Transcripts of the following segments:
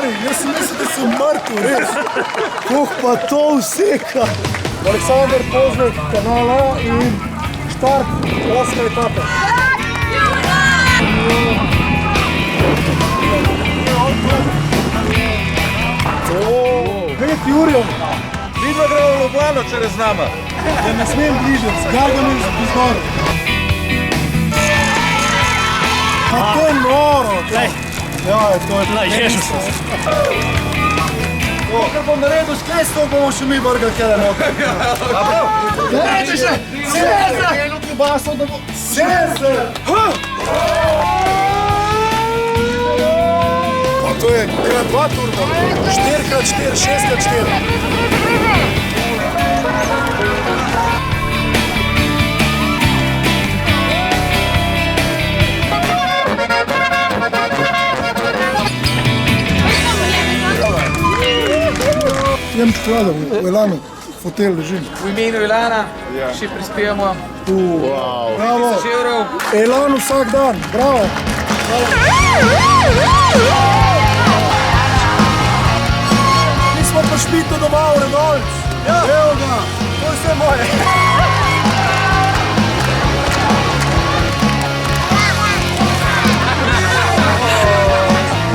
Sorry, jaz sem mislil, da sem mrtev, res. Koh pa to vseka. Aleksandar Poznek, Kanal A in štart 8. etape. Pet Jurjev. Vidva gre v Ljubljano čez nama. Ja ne smem bližati, zgagam iz bizor. Pa to je noro. Ja, to je Jezus. Kar bom naredil s klestom, bomo še mi vrgali kjede noge. Reči še! Cezar! Eno kibaso, da bo... Cezar! Pa to je krat 2 turbo. 4x4, 6x4. Jem čokolado, v Elanu, fotel ležim. V imenu Elana še prispevamo Bravo! 1000 evrov. Elan vsak dan, bravo! Mi smo prišli to doma v Renovec. Evo ga, to je vse moje.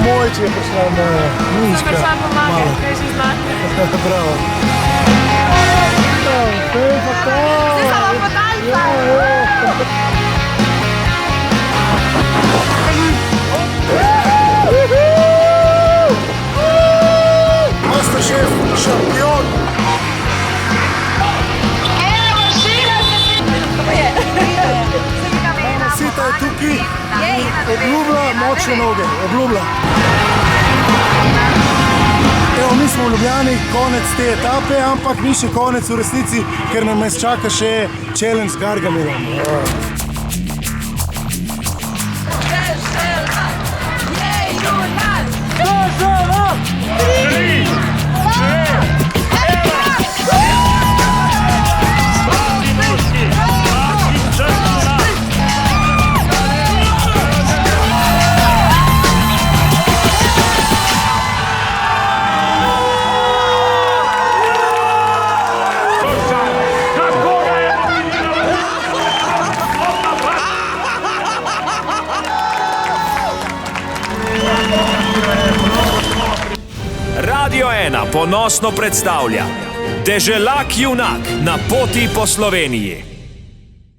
Mojči je prišla moja, Miška. Super, sam pomagam, kaj že znate. Bravo. To je pa to. Zdaj samo potalca. Masterchef, šampion. Sita je tukaj, obljublja močne noge, obljublja. Evo, mi smo v Ljubljani, konec te etape, ampak ni še konec v resnici, ker nam čaka še challenge z Gargamelom. Radio 1 ponosno predstavlja Deželak junak na poti po Sloveniji.